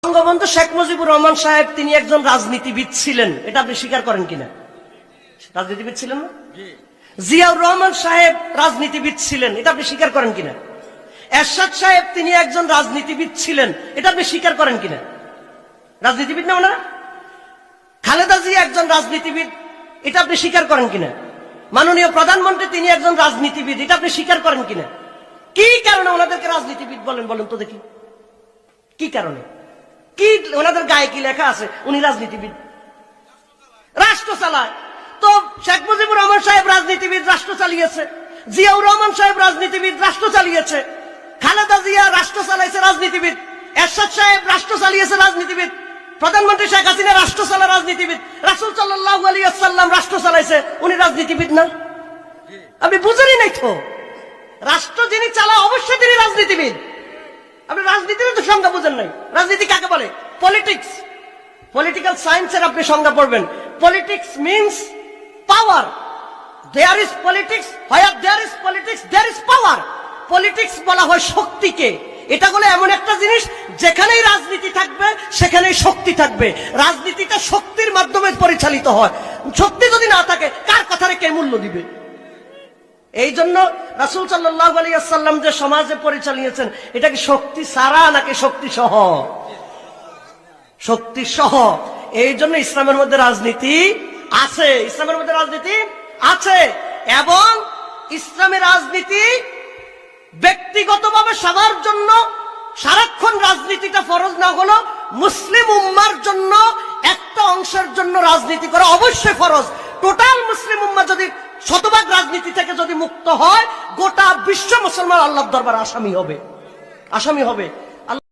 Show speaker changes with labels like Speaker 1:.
Speaker 1: বঙ্গবন্ধু শেখ মুজিবুর রহমান সাহেব তিনি একজন রাজনীতিবিদ ছিলেন, এটা আপনি স্বীকার করেন কিনা? রাজনীতিবিদ ছিলেন না? জিয়াউর রহমান সাহেব রাজনীতিবিদ ছিলেন, এটা আপনি স্বীকার করেন কিনা? এরশাদ সাহেব তিনি একজন রাজনীতিবিদ ছিলেন, এটা আপনি স্বীকার করেন কিনা? রাজনীতিবিদ না ওনারা? খালেদা জিয়া একজন রাজনীতিবিদ, এটা আপনি স্বীকার করেন কিনা? মাননীয় প্রধানমন্ত্রী তিনি একজন রাজনীতিবিদ, এটা আপনি স্বীকার করেন কিনা? কি কারণে ওনাদেরকে রাজনীতিবিদ বলেন, বলেন তো দেখি? কি কারণে? কি ওনাদের গায়ে কি লেখা আছে উনি রাজনীতিবিদ? রাষ্ট্র চালায় তো। শেখ মুজিবুর রহমান সাহেব রাজনীতিবিদ, রাষ্ট্র চালিয়েছে। জিয়াউর রহমান সাহেব রাজনীতিবিদ, রাষ্ট্র চালিয়েছে। খালেদা জিয়া রাষ্ট্র চালাইছে, রাজনীতিবিদ। এরশাদ সাহেব রাষ্ট্র চালিয়েছে, রাজনীতিবিদ। প্রধানমন্ত্রী শেখ হাসিনা রাষ্ট্র চালা, রাজনীতিবিদ। রাসূল সাল্লাল্লাহু আলাইহি ওয়াসাল্লাম রাষ্ট্র চালাইছে, উনি রাজনীতিবিদ না? আপনি বুঝেনই নাই তো। রাষ্ট্র যিনি চালায় অবশ্যই তিনি রাজনীতিবিদ। আপনি রাজনীতির তো সংজ্ঞা বুঝেন নাই। রাজনীতি কাকে বলে? পলিটিক্স। পলিটিক্যাল সায়েন্সের আপনি সংজ্ঞা পড়বেন। Politics means power. There is politics, where there is politics there is power. Politics বলা হয় শক্তিকে। এটা হলো এমন একটা জিনিস যেখানেই রাজনীতি থাকবে সেখানেই শক্তি থাকবে। রাজনীতিটা শক্তির মাধ্যমে পরিচালিত হয়। শক্তি যদি না থাকে কার কথারে কে মূল্য দিবে? এই জন্য রাসূল সাল্লাল্লাহু আলাইহি ওয়াসাল্লাম যে সমাজে পরিচালিয়েছেন, এটা কি শক্তি ছাড়া নাকি শক্তি সহ? শক্তি সহ। এই জন্য ইসলামের মধ্যে রাজনীতি আছে। ইসলামের মধ্যে রাজনীতি আছে এবং ইসলামের রাজনীতি ব্যক্তিগতভাবে সবার জন্য সারাক্ষণ রাজনীতিটা ফরজ না হলো মুসলিম উম্মার জন্য একটা অংশের জন্য রাজনীতি করা অবশ্যই ফরজ। টোটাল মুসলিম উম্মাহ যদি শতভাগ রাজনীতি থেকে যদি মুক্ত হয়, গোটা বিশ্ব মুসলমান আল্লাহর দরবারে আসামি হবে, আসামি হবে।